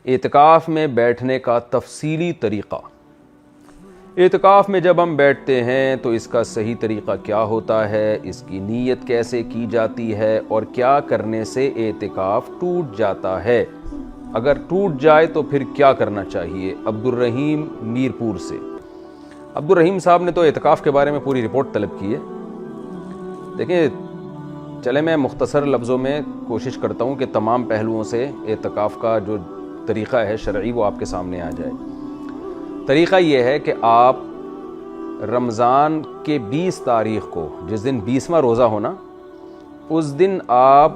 اعتکاف میں بیٹھنے کا تفصیلی طریقہ۔ اعتکاف میں جب ہم بیٹھتے ہیں تو اس کا صحیح طریقہ کیا ہوتا ہے، اس کی نیت کیسے کی جاتی ہے اور کیا کرنے سے اعتکاف ٹوٹ جاتا ہے، اگر ٹوٹ جائے تو پھر کیا کرنا چاہیے۔ عبدالرحیم میرپور سے۔ عبدالرحیم صاحب نے تو اعتکاف کے بارے میں پوری رپورٹ طلب کی ہے۔ دیکھیں، چلے میں مختصر لفظوں میں کوشش کرتا ہوں کہ تمام پہلوؤں سے اعتکاف کا جو طریقہ ہے شرعی وہ آپ کے سامنے آ جائے۔ طریقہ یہ ہے کہ آپ رمضان کے 20 تاریخ کو، جس دن 20واں روزہ ہونا، اس دن آپ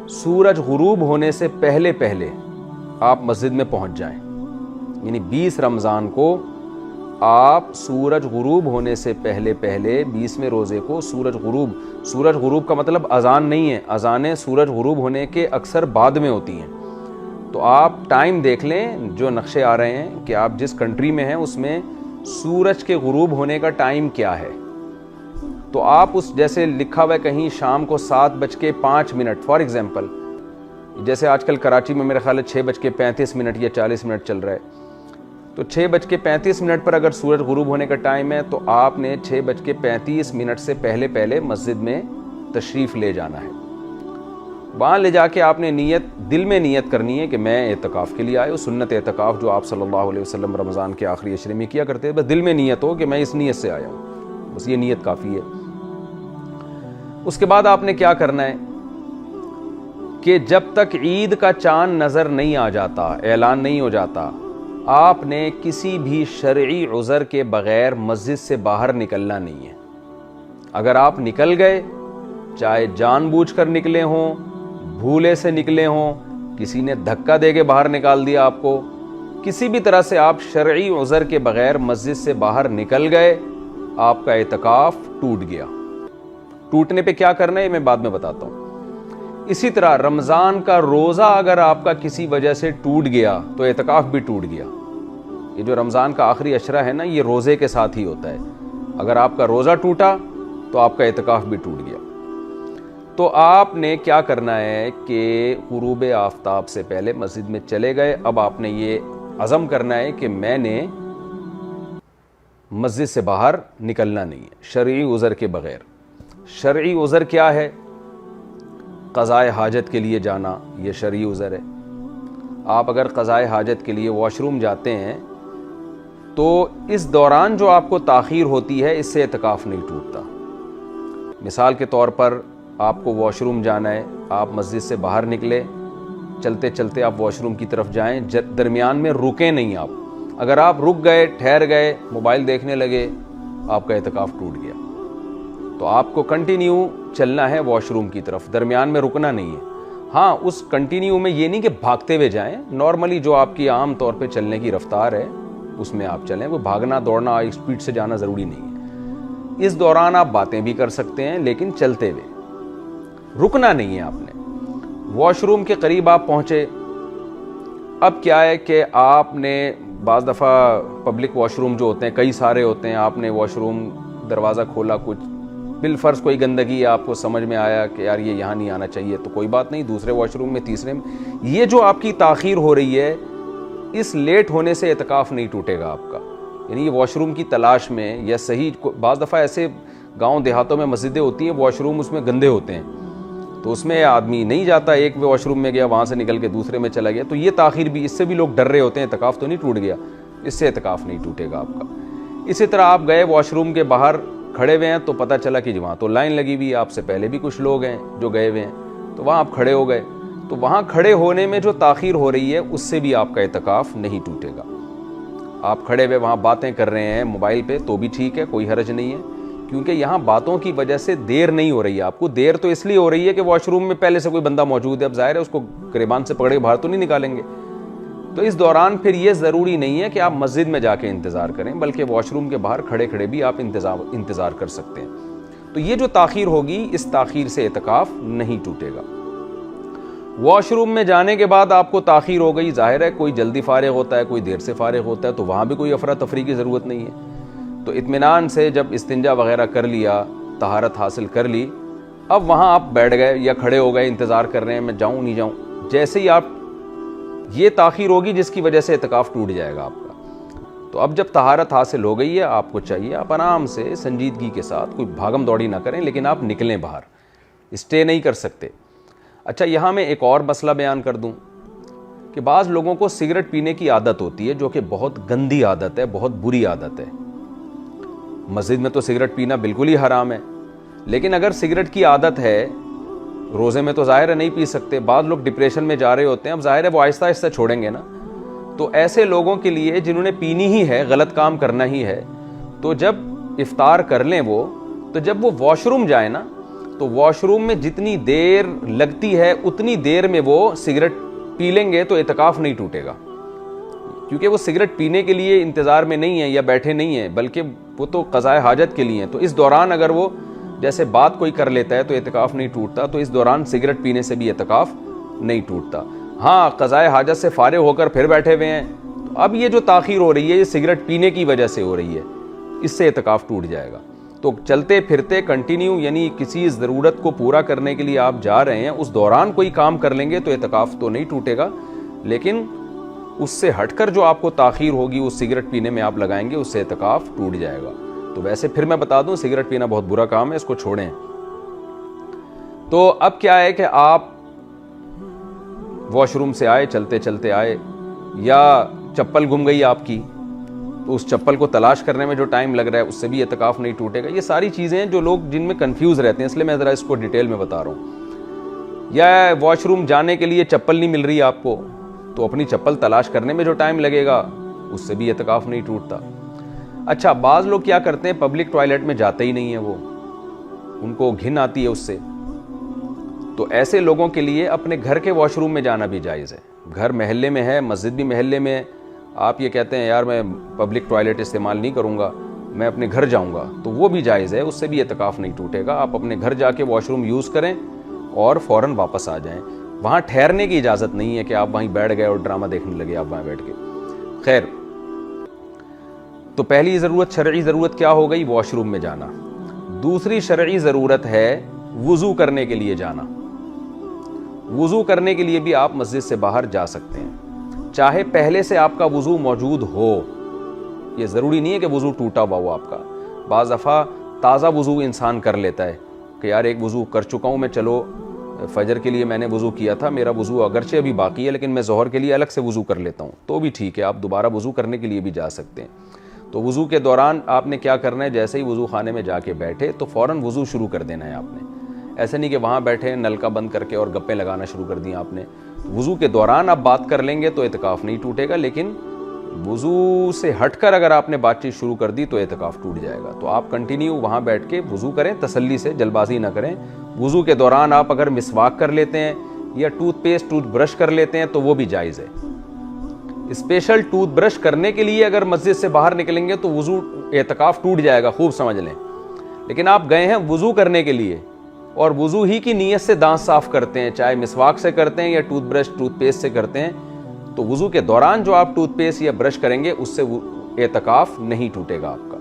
سورج غروب ہونے سے پہلے آپ مسجد میں پہنچ جائیں۔ یعنی 20 رمضان کو آپ سورج غروب ہونے سے پہلے 20ویں روزے کو سورج غروب کا مطلب اذان نہیں ہے، اذانیں سورج غروب ہونے کے اکثر بعد میں ہوتی ہیں۔ تو آپ ٹائم دیکھ لیں، جو نقشے آ رہے ہیں کہ آپ جس کنٹری میں ہیں اس میں سورج کے غروب ہونے کا ٹائم کیا ہے، تو آپ اس جیسے لکھا ہوا ہے کہیں شام کو 7:05 فار ایگزامپل، جیسے آج کل کراچی میں میرے خیال ہے 6:35 یا 40 چل رہا ہے، تو 6:35 پر اگر سورج غروب ہونے کا ٹائم ہے تو آپ نے 6:35 سے پہلے مسجد میں تشریف لے جانا ہے۔ وہاں لے جا کے آپ نے دل میں نیت کرنی ہے کہ میں اعتکاف کے لیے آیا ہوں، سنت اعتکاف جو آپ صلی اللہ علیہ وسلم رمضان کے آخری عشرے میں کیا کرتے ہیں، بس دل میں نیت ہو کہ میں اس نیت سے آیا ہوں، بس یہ نیت کافی ہے۔ اس کے بعد آپ نے کیا کرنا ہے کہ جب تک عید کا چاند نظر نہیں آ جاتا، اعلان نہیں ہو جاتا، آپ نے کسی بھی شرعی عذر کے بغیر مسجد سے باہر نکلنا نہیں ہے۔ اگر آپ نکل گئے، چاہے جان بوجھ کر نکلے ہوں، بھولے سے نکلے ہوں، کسی نے دھکا دے کے باہر نکال دیا آپ کو، کسی بھی طرح سے آپ شرعی عذر کے بغیر مسجد سے باہر نکل گئے، آپ کا اعتکاف ٹوٹ گیا۔ ٹوٹنے پہ کیا کرنا ہے میں بعد میں بتاتا ہوں۔ اسی طرح رمضان کا روزہ اگر آپ کا کسی وجہ سے ٹوٹ گیا تو اعتکاف بھی ٹوٹ گیا۔ یہ جو رمضان کا آخری عشرہ ہے نا، یہ روزے کے ساتھ ہی ہوتا ہے۔ اگر آپ کا روزہ ٹوٹا تو آپ کا اعتکاف بھی ٹوٹ گیا۔ تو آپ نے کیا کرنا ہے کہ غروب آفتاب سے پہلے مسجد میں چلے گئے، اب آپ نے یہ عزم کرنا ہے کہ میں نے مسجد سے باہر نکلنا نہیں ہے شرعی عذر کے بغیر۔ شرعی عذر کیا ہے؟ قضائے حاجت کے لیے جانا، یہ شرعی عذر ہے۔ آپ اگر قضائے حاجت کے لیے واش روم جاتے ہیں تو اس دوران جو آپ کو تاخیر ہوتی ہے اس سے اعتکاف نہیں ٹوٹتا۔ مثال کے طور پر آپ کو واش روم جانا ہے، آپ مسجد سے باہر نکلے، چلتے چلتے آپ واش روم کی طرف جائیں، درمیان میں رکیں نہیں آپ۔ اگر آپ رک گئے، ٹھہر گئے، موبائل دیکھنے لگے، آپ کا اعتکاف ٹوٹ گیا۔ تو آپ کو کنٹینیو چلنا ہے واش روم کی طرف، درمیان میں رکنا نہیں ہے۔ ہاں، اس کنٹینیو میں یہ نہیں کہ بھاگتے ہوئے جائیں، نارملی جو آپ کی عام طور پہ چلنے کی رفتار ہے اس میں آپ چلیں، وہ بھاگنا دوڑنا اسپیڈ سے جانا ضروری نہیں ہے۔ اس دوران آپ باتیں بھی کر سکتے ہیں لیکن چلتے ہوئے، رکنا نہیں ہے آپ نے۔ واش روم کے قریب آپ پہنچے، اب کیا ہے کہ آپ نے بعض دفعہ پبلک واش روم جو ہوتے ہیں کئی سارے ہوتے ہیں، آپ نے واش روم دروازہ کھولا، کچھ بالفرض کوئی گندگی ہے، آپ کو سمجھ میں آیا کہ یار یہ یہاں نہیں آنا چاہیے، تو کوئی بات نہیں، دوسرے واش روم میں، تیسرے میں۔ یہ جو آپ کی تاخیر ہو رہی ہے، اس لیٹ ہونے سے اعتکاف نہیں ٹوٹے گا آپ کا۔ یعنی یہ واش روم کی تلاش میں یا صحیح، بعض دفعہ ایسے گاؤں دیہاتوں میں مسجدیں ہوتی ہیں، واش روم اس میں گندے ہوتے ہیں، تو اس میں آدمی نہیں جاتا، ایک واش روم میں گیا، وہاں سے نکل کے دوسرے میں چلا گیا، تو یہ تاخیر بھی، اس سے بھی لوگ ڈر رہے ہوتے ہیں اعتکاف تو نہیں ٹوٹ گیا، اس سے اعتکاف نہیں ٹوٹے گا آپ کا۔ اسی طرح آپ گئے واش روم کے باہر کھڑے ہوئے ہیں تو پتہ چلا کہ وہاں تو لائن لگی ہوئی ہے، آپ سے پہلے بھی کچھ لوگ ہیں جو گئے ہوئے ہیں، تو وہاں آپ کھڑے ہو گئے، تو وہاں کھڑے ہونے میں جو تاخیر ہو رہی ہے اس سے بھی آپ کا اعتکاف نہیں ٹوٹے گا۔ آپ کھڑے ہوئے وہاں باتیں کر رہے ہیں موبائل پہ تو بھی ٹھیک ہے، کوئی حرج نہیں ہے، کیونکہ یہاں باتوں کی وجہ سے دیر نہیں ہو رہی ہے آپ کو۔ دیر تو اس لیے ہو رہی ہے کہ واش روم میں پہلے سے کوئی بندہ موجود ہے، اب ظاہر ہے اس کو گریبان سے پکڑ کے باہر تو نہیں نکالیں گے، تو اس دوران پھر یہ ضروری نہیں ہے کہ آپ مسجد میں جا کے انتظار کریں، بلکہ واش روم کے باہر کھڑے کھڑے بھی آپ انتظار کر سکتے ہیں۔ تو یہ جو تاخیر ہوگی، اس تاخیر سے اعتکاف نہیں ٹوٹے گا۔ واش روم میں جانے کے بعد آپ کو تاخیر ہو گئی، ظاہر ہے کوئی جلدی فارغ ہوتا ہے، کوئی دیر سے فارغ ہوتا ہے، تو وہاں بھی کوئی افراتفری کی ضرورت نہیں ہے۔ تو اطمینان سے جب استنجا وغیرہ کر لیا، طہارت حاصل کر لی، اب وہاں آپ بیٹھ گئے یا کھڑے ہو گئے، انتظار کر رہے ہیں میں جاؤں نہیں جاؤں، جیسے ہی آپ یہ تاخیر ہوگی جس کی وجہ سے اعتکاف ٹوٹ جائے گا آپ کا۔ تو اب جب طہارت حاصل ہو گئی ہے، آپ کو چاہیے آپ آرام سے سنجیدگی کے ساتھ، کوئی بھاگم دوڑی نہ کریں، لیکن آپ نکلیں باہر، اسٹے نہیں کر سکتے۔ اچھا، یہاں میں ایک اور مسئلہ بیان کر دوں کہ بعض لوگوں کو سگریٹ پینے کی عادت ہوتی ہے، جو کہ بہت گندی عادت ہے، بہت بری عادت ہے۔ مسجد میں تو سگریٹ پینا بالکل ہی حرام ہے، لیکن اگر سگریٹ کی عادت ہے، روزے میں تو ظاہر ہے نہیں پی سکتے، بعض لوگ ڈپریشن میں جا رہے ہوتے ہیں، اب ظاہر ہے وہ آہستہ آہستہ چھوڑیں گے نا۔ تو ایسے لوگوں کے لیے جنہوں نے پینی ہی ہے، غلط کام کرنا ہی ہے، تو جب افطار کر لیں وہ، تو جب وہ واش روم جائیں نا، تو واش روم میں جتنی دیر لگتی ہے اتنی دیر میں وہ سگریٹ پی لیں گے تو اعتکاف نہیں ٹوٹے گا، کیونکہ وہ سگریٹ پینے کے لیے انتظار میں نہیں ہے یا بیٹھے نہیں ہیں، بلکہ وہ تو قضاء حاجت کے لیے ہیں۔ تو اس دوران اگر وہ جیسے بات کوئی کر لیتا ہے تو اعتکاف نہیں ٹوٹتا، تو اس دوران سگریٹ پینے سے بھی اعتکاف نہیں ٹوٹتا۔ ہاں، قضاء حاجت سے فارغ ہو کر پھر بیٹھے ہوئے ہیں، تو اب یہ جو تاخیر ہو رہی ہے یہ سگریٹ پینے کی وجہ سے ہو رہی ہے، اس سے اعتکاف ٹوٹ جائے گا۔ تو چلتے پھرتے کنٹینیو، یعنی کسی ضرورت کو پورا کرنے کے لیے آپ جا رہے ہیں، اس دوران کوئی کام کر لیں گے تو اعتکاف تو نہیں ٹوٹے گا، لیکن اس سے ہٹ کر جو آپ کو تاخیر ہوگی اس سگریٹ پینے میں آپ لگائیں گے، اس سے اعتکاف ٹوٹ جائے گا۔ تو ویسے پھر میں بتا دوں، سگریٹ پینا بہت برا کام ہے، اس کو چھوڑیں۔ تو اب کیا ہے کہ آپ واش روم سے آئے، چلتے چلتے آئے، یا چپل گم گئی آپ کی، تو اس چپل کو تلاش کرنے میں جو ٹائم لگ رہا ہے اس سے بھی اعتکاف نہیں ٹوٹے گا۔ یہ ساری چیزیں ہیں جو لوگ جن میں کنفیوز رہتے ہیں، اس لیے میں ذرا اس کو ڈیٹیل میں بتا رہا ہوں۔ یا واش روم جانے کے لیے چپل نہیں مل رہی آپ کو، تو اپنی چپل تلاش کرنے میں جو ٹائم لگے گا اس سے بھی اعتکاف نہیں ٹوٹتا۔ اچھا، بعض لوگ کیا کرتے ہیں، پبلک ٹوائلٹ میں جاتے ہی نہیں ہیں، وہ ان کو گھن آتی ہے اس سے، تو ایسے لوگوں کے لیے اپنے گھر کے واش روم میں جانا بھی جائز ہے۔ گھر محلے میں ہے، مسجد بھی محلے میں ہے، آپ یہ کہتے ہیں یار میں پبلک ٹوائلٹ استعمال نہیں کروں گا، میں اپنے گھر جاؤں گا، تو وہ بھی جائز ہے، اس سے بھی اعتکاف نہیں ٹوٹے گا۔ آپ اپنے گھر جا کے واش روم یوز کریں اور فوراً واپس آ جائیں۔ وہاں ٹھہرنے کی اجازت نہیں ہے کہ آپ وہیں بیٹھ گئے اور ڈرامہ دیکھنے لگے آپ وہاں بیٹھ کے۔ خیر، تو پہلی ضرورت، شرعی ضرورت کیا ہو گئی؟ واش روم میں جانا۔ دوسری شرعی ضرورت ہے وضو کرنے کے لیے جانا۔ وضو کرنے کے لیے بھی آپ مسجد سے باہر جا سکتے ہیں، چاہے پہلے سے آپ کا وضو موجود ہو، یہ ضروری نہیں ہے کہ وضو ٹوٹا ہوا ہو آپ کا۔ بعض دفعہ تازہ وضو انسان کر لیتا ہے کہ یار ایک وضو کر چکا ہوں میں، چلو فجر کے لیے میں نے وضو کیا تھا، میرا وضو اگرچہ ابھی باقی ہے لیکن میں ظہر کے لیے الگ سے وضو کر لیتا ہوں، تو بھی ٹھیک ہے، آپ دوبارہ وضو کرنے کے لیے بھی جا سکتے ہیں۔ تو وضو کے دوران آپ نے کیا کرنا ہے، جیسے ہی وضو خانے میں جا کے بیٹھے تو فوراً وضو شروع کر دینا ہے آپ نے۔ ایسے نہیں کہ وہاں بیٹھے نل کا بند کر کے اور گپیں لگانا شروع کر دیں آپ نے۔ وضو کے دوران آپ بات کر لیں گے تو اعتکاف نہیں ٹوٹے گا، لیکن وضو سے ہٹ کر اگر آپ نے بات چیت شروع کر دی تو اعتکاف ٹوٹ جائے گا۔ تو آپ کنٹینیو وہاں بیٹھ کے وضو کریں، تسلی سے، جلد بازی نہ کریں۔ وضو کے دوران آپ اگر مسواک کر لیتے ہیں یا ٹوتھ پیسٹ، ٹوتھ برش کر لیتے ہیں تو وہ بھی جائز ہے۔ اسپیشل ٹوتھ برش کرنے کے لیے اگر مسجد سے باہر نکلیں گے تو وضو، اعتکاف ٹوٹ جائے گا، خوب سمجھ لیں۔ لیکن آپ گئے ہیں وضو کرنے کے لیے اور وضو ہی کی نیت سے دانت صاف کرتے ہیں، چاہے مسواک سے کرتے ہیں یا ٹوتھ برش، ٹوتھ پیسٹ سے کرتے ہیں، تو وضو کے دوران جو آپ ٹوتھ پیسٹ یا برش کریں گے اس سے اعتکاف نہیں ٹوٹے گا آپ کا۔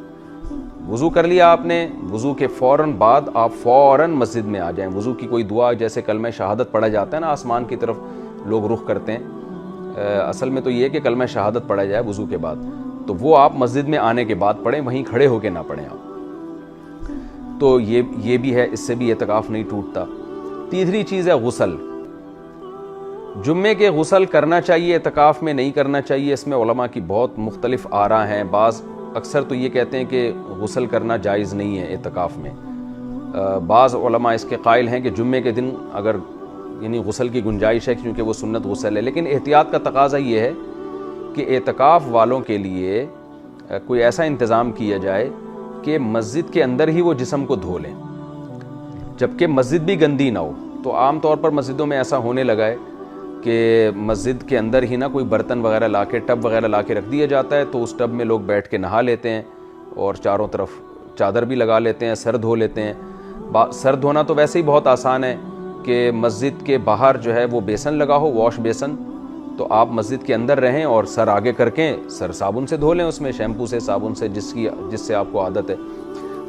وضو کر لیا آپ نے، وضو کے فوراً بعد آپ فوراً مسجد میں آ جائیں۔ وضو کی کوئی دعا، جیسے کلمہ شہادت پڑھا جاتا ہے نا، آسمان کی طرف لوگ رخ کرتے ہیں، اصل میں تو یہ کہ کلمہ شہادت پڑھا جائے وضو کے بعد، تو وہ آپ مسجد میں آنے کے بعد پڑھیں، وہیں کھڑے ہو کے نہ پڑھیں آپ۔ تو یہ بھی ہے، اس سے بھی اعتکاف نہیں ٹوٹتا۔ تیسری چیز ہے غسل۔ جمعے کے غسل کرنا چاہیے، اعتکاف میں نہیں کرنا چاہیے، اس میں علماء کی بہت مختلف آراء ہیں۔ بعض اکثر تو یہ کہتے ہیں کہ غسل کرنا جائز نہیں ہے اعتکاف میں۔ بعض علماء اس کے قائل ہیں کہ جمعے کے دن اگر یعنی غسل کی گنجائش ہے کیونکہ وہ سنت غسل ہے، لیکن احتیاط کا تقاضا یہ ہے کہ اعتکاف والوں کے لیے کوئی ایسا انتظام کیا جائے کہ مسجد کے اندر ہی وہ جسم کو دھو لیں، جبکہ مسجد بھی گندی نہ ہو۔ تو عام طور پر مسجدوں میں ایسا ہونے لگا ہے کہ مسجد کے اندر ہی نا کوئی برتن وغیرہ لا کے، ٹب وغیرہ لا کے رکھ دیا جاتا ہے، تو اس ٹب میں لوگ بیٹھ کے نہا لیتے ہیں اور چاروں طرف چادر بھی لگا لیتے ہیں، سر دھو لیتے ہیں۔ سر دھونا تو ویسے ہی بہت آسان ہے کہ مسجد کے باہر جو ہے وہ بیسن لگا ہو، واش بیسن، تو آپ مسجد کے اندر رہیں اور سر آگے کر کے سر صابن سے دھو لیں، اس میں شیمپو سے، صابن سے، جس سے آپ کو عادت ہے۔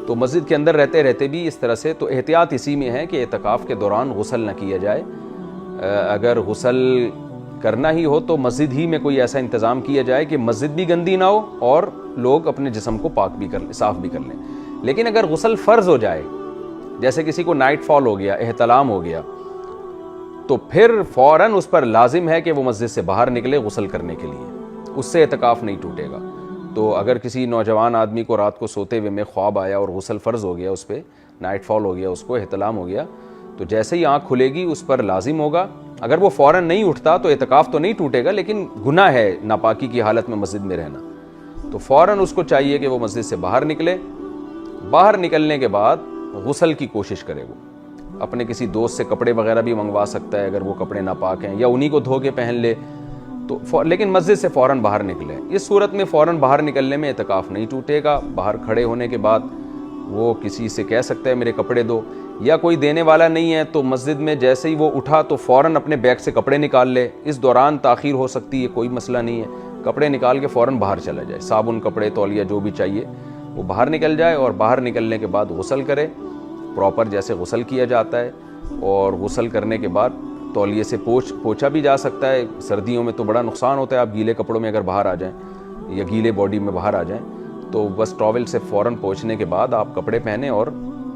تو مسجد کے اندر رہتے رہتے بھی اس طرح سے، تو احتیاط اسی میں ہے کہ اعتکاف کے دوران غسل نہ کیا جائے. اگر غسل کرنا ہی ہو تو مسجد ہی میں کوئی ایسا انتظام کیا جائے کہ مسجد بھی گندی نہ ہو اور لوگ اپنے جسم کو پاک بھی کر لیں، صاف بھی کر لیں. لیکن اگر غسل فرض ہو جائے، جیسے کسی کو نائٹ فال ہو گیا، احتلام ہو گیا، تو پھر فوراً اس پر لازم ہے کہ وہ مسجد سے باہر نکلے غسل کرنے کے لیے، اس سے اعتکاف نہیں ٹوٹے گا. تو اگر کسی نوجوان آدمی کو رات کو سوتے ہوئے میں خواب آیا اور غسل فرض ہو گیا، اس پہ نائٹ فال ہو گیا، اس کو احتلام ہو گیا، تو جیسے ہی آنکھ کھلے گی اس پر لازم ہوگا. اگر وہ فوراً نہیں اٹھتا تو اعتکاف تو نہیں ٹوٹے گا، لیکن گناہ ہے ناپاکی کی حالت میں مسجد میں رہنا. تو فوراً اس کو چاہیے کہ وہ مسجد سے باہر نکلے. باہر نکلنے کے بعد غسل کی کوشش کرے. وہ اپنے کسی دوست سے کپڑے وغیرہ بھی منگوا سکتا ہے اگر وہ کپڑے ناپاک ہیں، یا انہی کو دھو کے پہن لے تو، لیکن مسجد سے فوراً باہر نکلے. اس صورت میں فوراً باہر نکلنے میں اعتکاف نہیں ٹوٹے گا. باہر کھڑے ہونے کے بعد وہ کسی سے کہہ سکتا ہے میرے کپڑے دو، یا کوئی دینے والا نہیں ہے تو مسجد میں جیسے ہی وہ اٹھا تو فوراً اپنے بیگ سے کپڑے نکال لے. اس دوران تاخیر ہو سکتی ہے، کوئی مسئلہ نہیں ہے، کپڑے نکال کے فوراً باہر چلا جائے. صابن، کپڑے، تولیہ جو بھی چاہیے وہ باہر نکل جائے، اور باہر نکلنے کے بعد غسل کرے پراپر جیسے غسل کیا جاتا ہے. اور غسل کرنے کے بعد تولیے سے پوچھا بھی جا سکتا ہے. سردیوں میں تو بڑا نقصان ہوتا ہے، آپ گیلے کپڑوں میں اگر باہر آ جائیں یا گیلے باڈی میں باہر آ جائیں تو بس ٹاول سے فوراً پوچھنے کے بعد آپ کپڑے پہنیں اور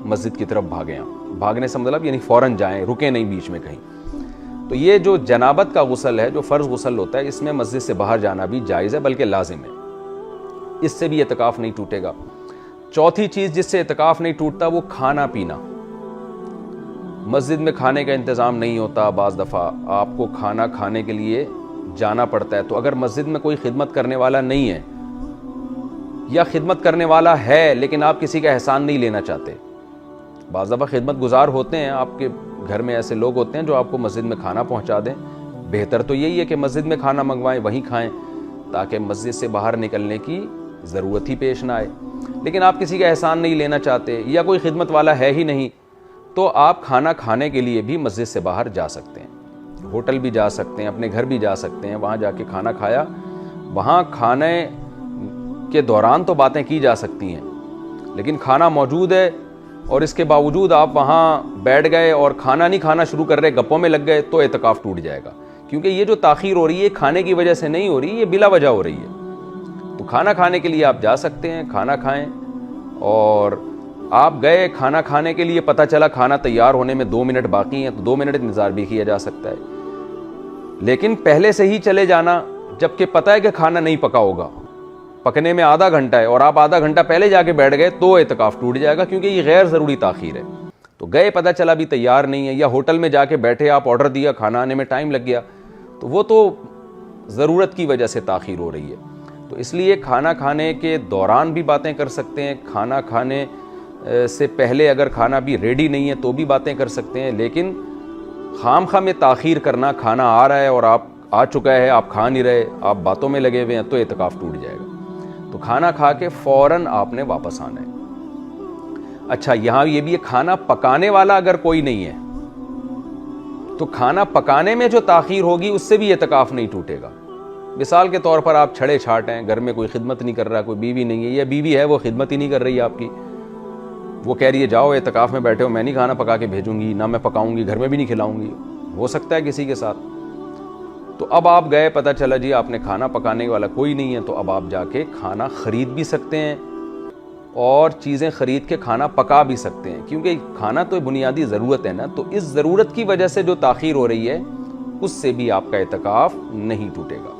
مسجد کی طرف بھاگیں. بھاگنے سے مطلب یعنی فوراً جائیں، رکیں نہیں بیچ میں کہیں. تو یہ جو جنابت کا غسل ہے، جو فرض غسل ہوتا ہے، اس میں مسجد سے باہر جانا بھی جائز ہے، بلکہ لازم ہے. اس سے بھی اعتکاف نہیں ٹوٹے گا. چوتھی چیز جس سے اعتکاف نہیں ٹوٹتا وہ کھانا پینا. مسجد میں کھانے کا انتظام نہیں ہوتا، بعض دفعہ آپ کو کھانا کھانے کے لیے جانا پڑتا ہے. تو اگر مسجد میں کوئی خدمت کرنے والا نہیں ہے، یا خدمت کرنے والا ہے لیکن آپ کسی کا احسان نہیں لینا چاہتے، بعض دفعہ خدمت گزار ہوتے ہیں، آپ کے گھر میں ایسے لوگ ہوتے ہیں جو آپ کو مسجد میں کھانا پہنچا دیں. بہتر تو یہی ہے کہ مسجد میں کھانا منگوائیں، وہیں کھائیں، تاکہ مسجد سے باہر نکلنے کی ضرورت ہی پیش نہ آئے. لیکن آپ کسی کا احسان نہیں لینا چاہتے، یا کوئی خدمت والا ہے ہی نہیں، تو آپ کھانا کھانے کے لیے بھی مسجد سے باہر جا سکتے ہیں. ہوٹل بھی جا سکتے ہیں، اپنے گھر بھی جا سکتے ہیں، وہاں جا کے کھانا کھایا. وہاں کھانے کے دوران تو باتیں کی جا سکتی ہیں، لیکن کھانا موجود ہے اور اس کے باوجود آپ وہاں بیٹھ گئے اور کھانا نہیں کھانا شروع کر رہے، گپوں میں لگ گئے، تو اعتکاف ٹوٹ جائے گا. کیونکہ یہ جو تاخیر ہو رہی ہے کھانے کی وجہ سے نہیں ہو رہی، یہ بلا وجہ ہو رہی ہے. تو کھانا کھانے کے لیے آپ جا سکتے ہیں، کھانا کھائیں. اور آپ گئے کھانا کھانے کے لیے، پتہ چلا کھانا تیار ہونے میں 2 منٹ باقی ہیں، تو 2 منٹ انتظار بھی کیا جا سکتا ہے. لیکن پہلے سے ہی چلے جانا جبکہ پتہ ہے کہ کھانا نہیں پکا ہوگا، پکنے میں آدھا گھنٹہ ہے، اور آپ آدھا گھنٹہ پہلے جا کے بیٹھ گئے، تو اعتکاف ٹوٹ جائے گا، کیونکہ یہ غیر ضروری تاخیر ہے. تو گئے پتہ چلا بھی تیار نہیں ہے، یا ہوٹل میں جا کے بیٹھے، آپ آرڈر دیا، کھانا آنے میں ٹائم لگ گیا، تو وہ تو ضرورت کی وجہ سے تاخیر ہو رہی ہے. تو اس لیے کھانا کھانے کے دوران بھی باتیں کر سکتے ہیں، کھانا کھانے سے پہلے اگر کھانا بھی ریڈی نہیں ہے تو بھی باتیں کر سکتے ہیں. لیکن خام خواہ میں تاخیر کرنا، کھانا آ رہا ہے اور آپ آ چکا ہے، آپ کھا نہیں رہے، آپ باتوں میں لگے ہوئے ہیں، تو اعتکاف ٹوٹ جائے گا. تو کھانا کھا کے فوراً آپ نے واپس آنا ہے. اچھا، یہاں یہ بھی ہے، کھانا پکانے والا اگر کوئی نہیں ہے تو کھانا پکانے میں جو تاخیر ہوگی اس سے بھی اعتکاف نہیں ٹوٹے گا. مثال کے طور پر آپ چھڑے چھاٹ ہیں، گھر میں کوئی خدمت نہیں کر رہا، کوئی بیوی نہیں ہے، یا بیوی ہے وہ خدمت ہی نہیں کر رہی آپ کی، وہ کہہ رہی ہے جاؤ اعتکاف میں بیٹھے ہو، میں نہیں کھانا پکا کے بھیجوں گی، نہ میں پکاؤں گی، گھر میں بھی نہیں کھلاؤں گی، ہو سکتا ہے کسی کے ساتھ. تو اب آپ گئے، پتہ چلا جی آپ نے کھانا پکانے والا کوئی نہیں ہے، تو اب آپ جا کے کھانا خرید بھی سکتے ہیں اور چیزیں خرید کے کھانا پکا بھی سکتے ہیں، کیونکہ کھانا تو بنیادی ضرورت ہے نا. تو اس ضرورت کی وجہ سے جو تاخیر ہو رہی ہے اس سے بھی آپ کا اعتکاف نہیں ٹوٹے گا.